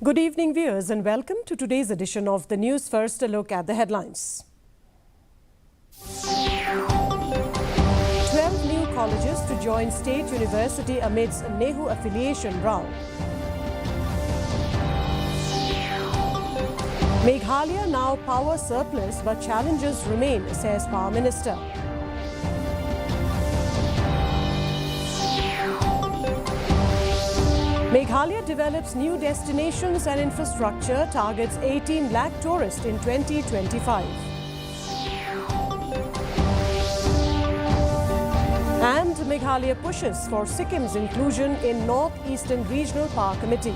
Good evening, viewers, and welcome to today's edition of the News First. A look at the headlines. 12 new colleges to join State University amidst NEHU affiliation row. Meghalaya now power surplus, but challenges remain, says Power Minister. Meghalaya develops new destinations and infrastructure, targets 18 lakh tourists in 2025. And Meghalaya pushes for Sikkim's inclusion in North-Eastern Regional Power Committee.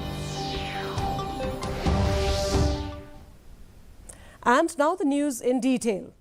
And now the news in detail.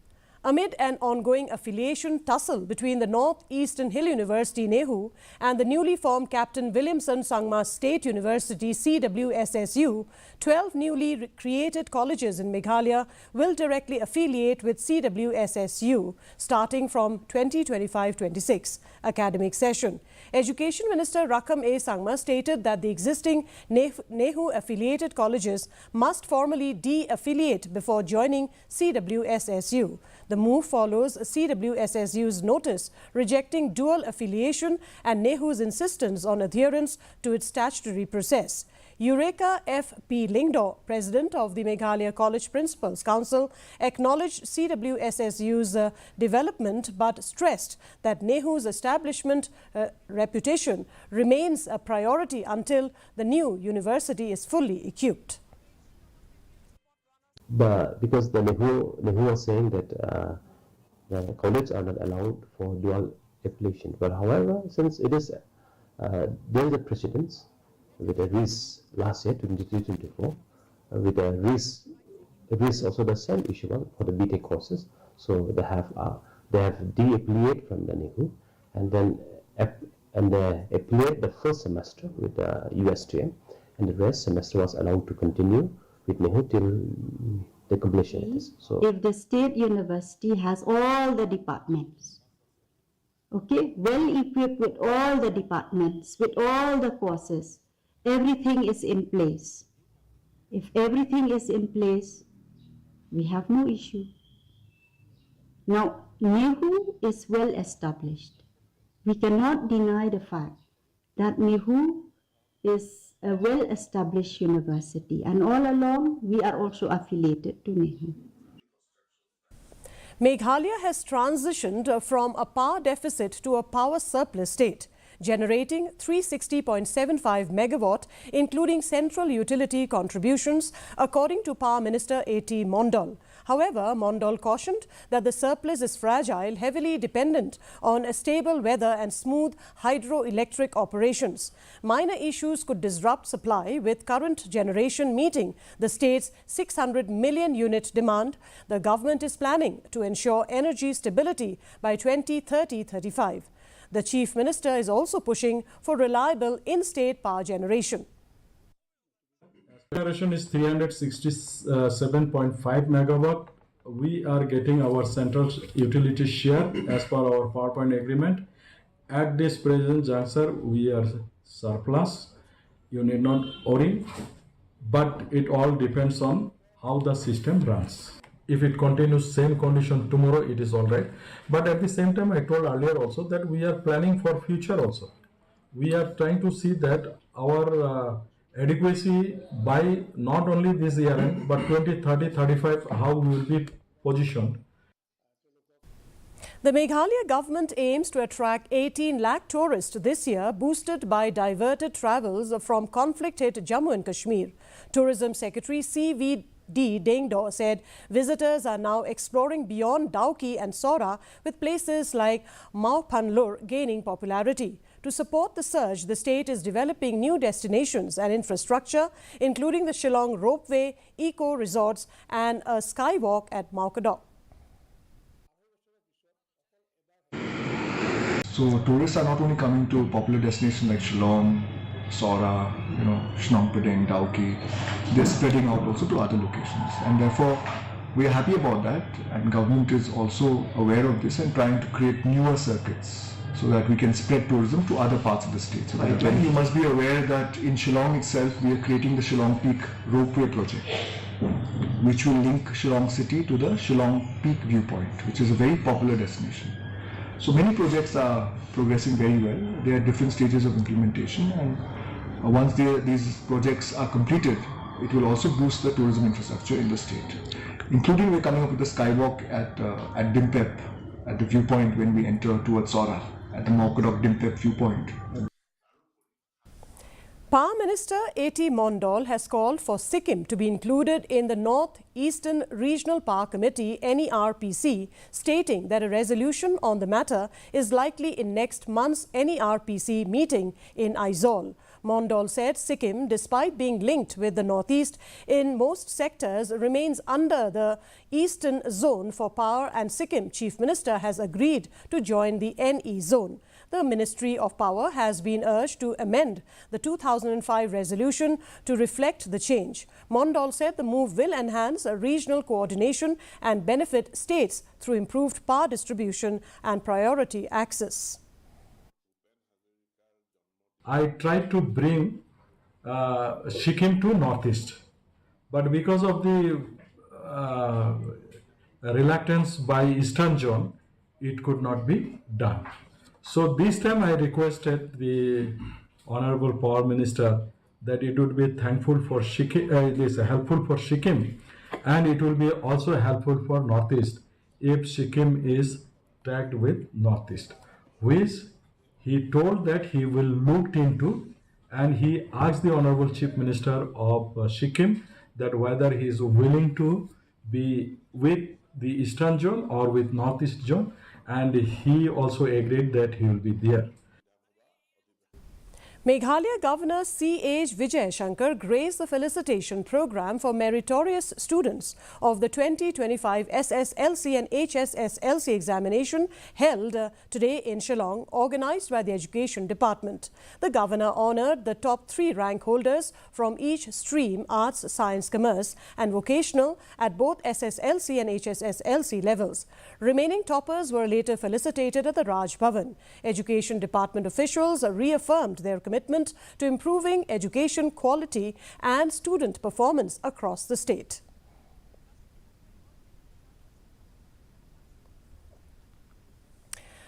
Amid an ongoing affiliation tussle between the North-Eastern Hill University NEHU and the newly formed Captain Williamson Sangma State University CWSSU, 12 newly created colleges in Meghalaya will directly affiliate with CWSSU starting from 2025-26 academic session. Education Minister Rakam A. Sangma stated that the existing NEHU affiliated colleges must formally de-affiliate before joining CWSSU. The move follows CWSSU's notice rejecting dual affiliation and NEHU's insistence on adherence to its statutory process. Eureka F. P. Lingdo, president of the Meghalaya College Principals Council, acknowledged CWSSU's development but stressed that NEHU's establishment reputation remains a priority until the new university is fully equipped. But because the NEHU was saying that the colleges are not allowed for dual affiliation. But however, since it is there is a precedence with a RIS last year, 2023-24, with a RIS also the same issue for the BTech courses. So they have de-affiliate from the NEHU, and then they affiliate the first semester with the USTM, and the rest semester was allowed to continue with NEHU till the completion of this. So if the state university has all the departments, okay, well equipped with all the departments, with all the courses, everything is in place. If everything is in place, we have no issue. Now, NEHU is well established. We cannot deny the fact that NEHU is a well-established university, and all along we are also affiliated to NEHU. Meghalaya has transitioned from a power deficit to a power surplus state, generating 360.75 megawatt, including central utility contributions, according to Power Minister A.T. Mondal. However, Mondal cautioned that the surplus is fragile, heavily dependent on a stable weather and smooth hydroelectric operations. Minor issues could disrupt supply, with current generation meeting the state's 600 million unit demand. The government is planning to ensure energy stability by 2030-35. The Chief Minister is also pushing for reliable in-state power generation. Generation is 367.5 megawatt. We are getting our central utility share as per our PowerPoint agreement. At this present juncture, we are surplus. You need not worry, but it all depends on how the system runs. If it continues same condition tomorrow, it is all right. But at the same time, I told earlier also that we are planning for future also. We are trying to see that our adequacy by not only this year end, but 2030, 35, how we will be positioned. The Meghalaya government aims to attract 18 lakh tourists this year, boosted by diverted travels from conflict-hit Jammu and Kashmir. Tourism Secretary C.V. D. Dengdo said visitors are now exploring beyond Dauki and Sora, with places like Maupanlur gaining popularity. To support the surge, the state is developing new destinations and infrastructure, including the Shillong Ropeway, Eco Resorts and a skywalk at Maukadok. So tourists are not only coming to popular destinations like Shillong, Sora, Shnong Puding, Dauki, they're spreading out also to other locations, and therefore we are happy about that, and government is also aware of this and trying to create newer circuits so that we can spread tourism to other parts of the state. And you must be aware that in Shillong itself, we are creating the Shillong Peak Ropeway project, which will link Shillong city to the Shillong Peak viewpoint, which is a very popular destination. So many projects are progressing very well. They are at different stages of implementation, and once these projects are completed, it will also boost the tourism infrastructure in the state. Including, we're coming up with a skywalk at Dimpep, at the viewpoint when we enter towards Sora, at the Mokadok Dimpep viewpoint. Power Minister A.T. Mondal has called for Sikkim to be included in the North Eastern Regional Power Committee NERPC, stating that a resolution on the matter is likely in next month's NERPC meeting in Aizawl. Mondal said Sikkim, despite being linked with the Northeast in most sectors, remains under the Eastern Zone for power, and Sikkim Chief Minister has agreed to join the NE Zone. The Ministry of Power has been urged to amend the 2005 resolution to reflect the change. Mondal said the move will enhance regional coordination and benefit states through improved power distribution and priority access. I tried to bring Sikkim to Northeast, but because of the reluctance by Eastern Zone, it could not be done. So this time I requested the Honorable Power Minister that it would be thankful for Sikkim, it is helpful for Sikkim, and it will be also helpful for Northeast if Sikkim is tagged with Northeast, which he told that he will look into, and he asked the Honorable Chief Minister of Sikkim that whether he is willing to be with the Eastern Zone or with Northeast Zone, and he also agreed that he will be there. Meghalaya Governor C.H. Vijay Shankar graced the felicitation program for meritorious students of the 2025 SSLC and HSSLC examination held today in Shillong, organized by the Education Department. The Governor honoured the top 3 rank holders from each stream, Arts, Science, Commerce and Vocational, at both SSLC and HSSLC levels. Remaining toppers were later felicitated at the Raj Bhavan. Education Department officials reaffirmed their commitment to improving education quality and student performance across the state.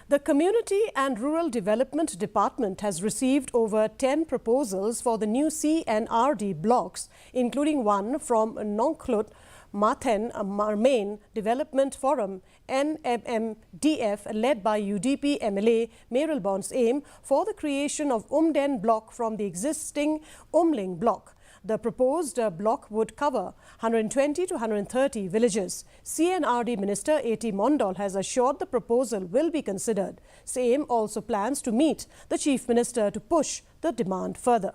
The Community and Rural Development Department has received over 10 proposals for the new CNRD blocks, including one from Nongklut Mathen Marmain Development Forum, NMMDF, led by UDP MLA Meral Bond's aim for the creation of Umden block from the existing Umling block. The proposed block would cover 120 to 130 villages. CNRD Minister A.T. Mondal has assured the proposal will be considered. SAME also plans to meet the Chief Minister to push the demand further.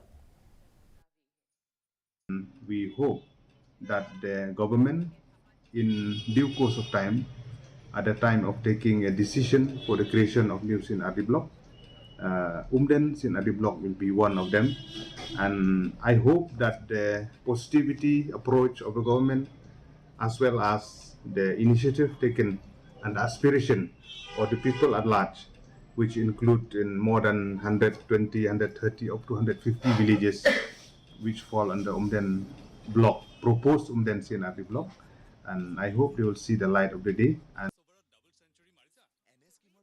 We hope that the government, in due course of time, at the time of taking a decision for the creation of new CNRD block, Umden CNRD block will be one of them. And I hope that the positivity approach of the government, as well as the initiative taken and aspiration of the people at large, which include in more than 120, 130, up to 150 villages, which fall under Umden block, proposed Umden CNRD block, and I hope they will see the light of the day.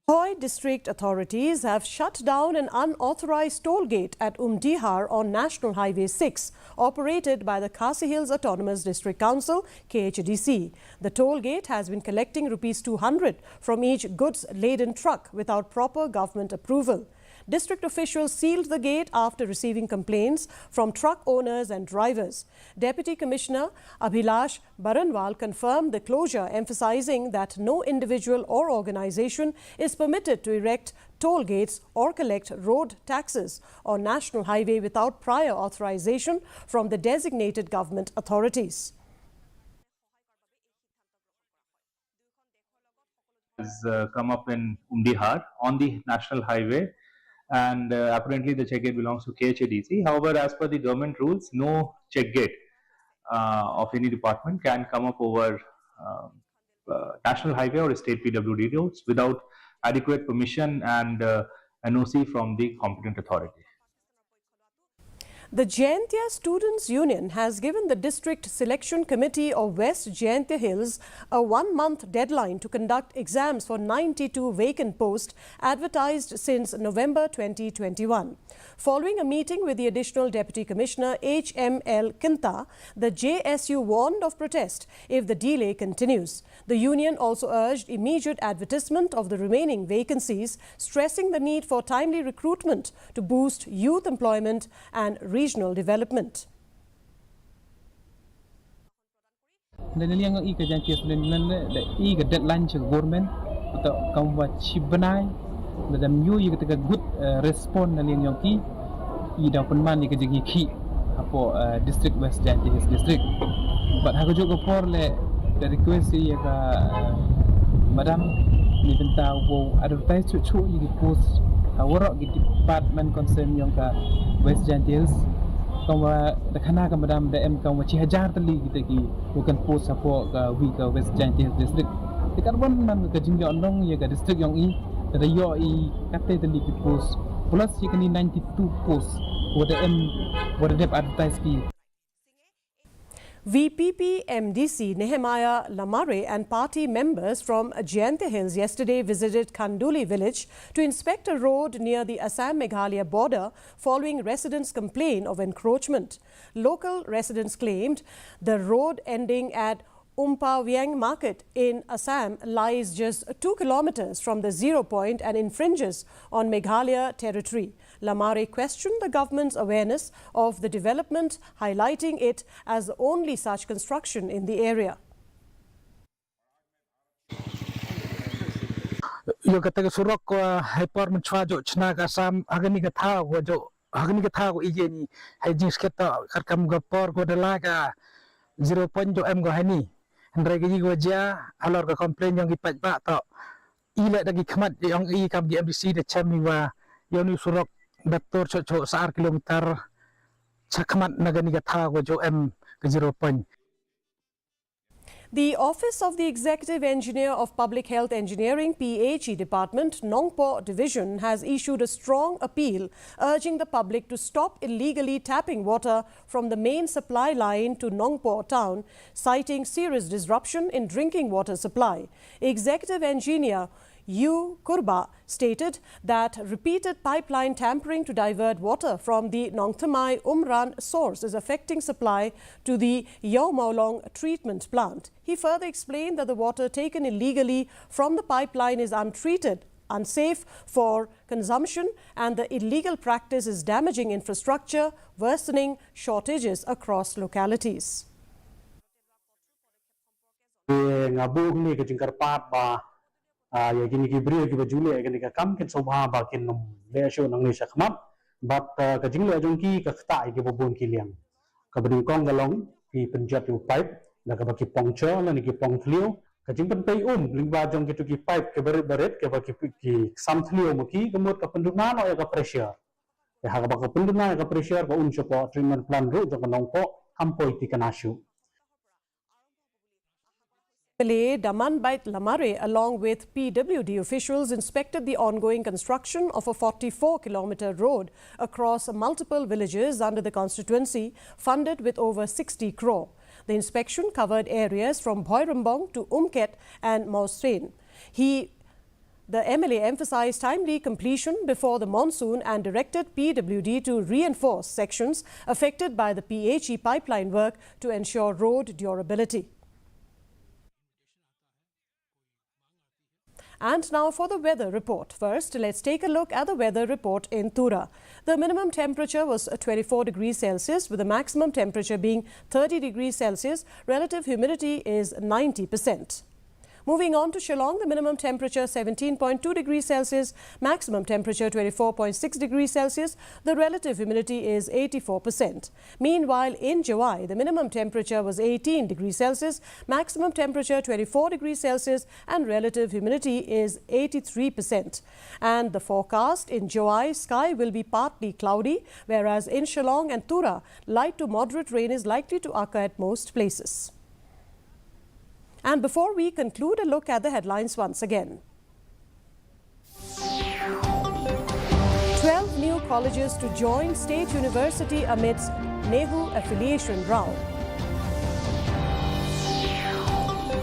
Khoi district authorities have shut down an unauthorized toll gate at Umdihar on National Highway 6, operated by the Khasi Hills Autonomous District Council, KHDC. The toll gate has been collecting Rs 200 from each goods-laden truck without proper government approval. District officials sealed the gate after receiving complaints from truck owners and drivers. Deputy Commissioner Abhilash Baranwal confirmed the closure, emphasizing that no individual or organization is permitted to erect toll gates or collect road taxes on National Highway without prior authorization from the designated government authorities. Has come up in Umdihar on the National Highway, and apparently the check gate belongs to KHADC. However, as per the government rules, no check gate of any department can come up over National Highway or state PWD roads without adequate permission and NOC from the competent authority. The Jaintia Students' Union has given the District Selection Committee of West Jaintia Hills a one-month deadline to conduct exams for 92 vacant posts advertised since November 2021. Following a meeting with the Additional Deputy Commissioner HML Kinta, the JSU warned of protest if the delay continues. The union also urged immediate advertisement of the remaining vacancies, stressing the need for timely recruitment to boost youth employment and regional development. Deadline government atau kamu cibenai dalam you you ketika good respond nalian yang ki ida penman ni kerja ki apo district West Jaintia Hills district but aku juga por le the request ya ka madam ni minta wo advertise cucu you post awak di department concern yang ka West Jaintia Hills kamu dekana ka madam DM kamu cihajar tali kita ki bukan post apo ka we ka West Jaintia Hills district dekat wan man ka jingga ondong ya ka district yang i ada yo i kata tali ki post plus you can 92 posts what the advertise ki. VPP MDC Nehemiah Lamare and party members from Jaintia Hills yesterday visited Kanduli village to inspect a road near the Assam-Meghalaya border following residents' complaint of encroachment. Local residents claimed the road ending at Umpavyang market in Assam lies just 2 kilometers from the zero point and infringes on Meghalaya territory. Lamare questioned the government's awareness of the development, highlighting it as the only such construction in the area. Yo kata surok ko hyper menchwa jo chna ka Assam agani ka tha ko jo agani ka tha ko ije ni hajing sketa karkam gapor ko dala ka 0 point jo em go hani Hendra gaji wajah alor ka komplain yang ipat pak tak ila dagi khmat yang i kam di MDC de chamiwa yang ni surok dator cocok saar kilometer chakmat nagani ka tha ko jo em ke 0 point. The Office of the Executive Engineer of Public Health Engineering PHE Department, Nongpo Division, has issued a strong appeal urging the public to stop illegally tapping water from the main supply line to Nongpo town, citing serious disruption in drinking water supply. Executive Engineer U. Kurba stated that repeated pipeline tampering to divert water from the Nongthamai Umran source is affecting supply to the Yaumaulong treatment plant. He further explained that the water taken illegally from the pipeline is untreated, unsafe for consumption, and the illegal practice is damaging infrastructure, worsening shortages across localities. Ya gini kibri ki bajule gini ka kam kin sobha ba kin le sho nang ni sakmat bat ka jingle jongki ka khta ki bobon ki liang ka bring kong galong ki penjat tu pipe na ka ba ki pongcho na ni ki pong thlio ka jing pen pei lingba jong ki tu ki pipe ke baret ke ba ki sam thlio mo ki kemut ka penduna no ya ka pressure ya ha ka ba ka penduna ka pressure ka un po treatment plan ru jong nong po kampoi ti kanashu. Damanbait Lamare, along with PWD officials, inspected the ongoing construction of a 44-kilometre road across multiple villages under the constituency, funded with over 60 crore. The inspection covered areas from Bhoirambong to Umket and Mausrain. The MLA emphasized timely completion before the monsoon and directed PWD to reinforce sections affected by the PHE pipeline work to ensure road durability. And now for the weather report. First, let's take a look at the weather report in Tura. The minimum temperature was 24 degrees Celsius, with the maximum temperature being 30 degrees Celsius. Relative humidity is 90%. Moving on to Shillong, the minimum temperature 17.2 degrees Celsius, maximum temperature 24.6 degrees Celsius. The relative humidity is 84%. Meanwhile, in Jawai, the minimum temperature was 18 degrees Celsius, maximum temperature 24 degrees Celsius, and relative humidity is 83%. And the forecast in Jawai, sky will be partly cloudy, whereas in Shillong and Tura, light to moderate rain is likely to occur at most places. And before we conclude, a look at the headlines once again. colleges to join State University amidst NEHU affiliation row.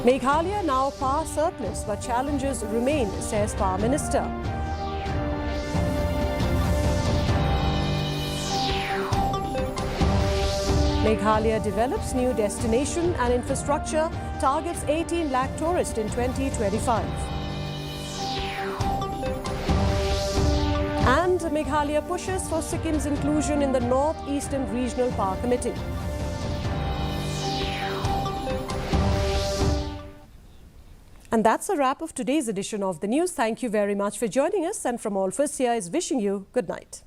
Meghalaya now power surplus, but challenges remain, says Power Minister. Meghalaya develops new destination and infrastructure, targets 18 lakh tourists in 2025. And Meghalaya pushes for Sikkim's inclusion in the North-Eastern Regional Power Committee. And that's a wrap of today's edition of the news. Thank you very much for joining us, and from all of us here is wishing you good night.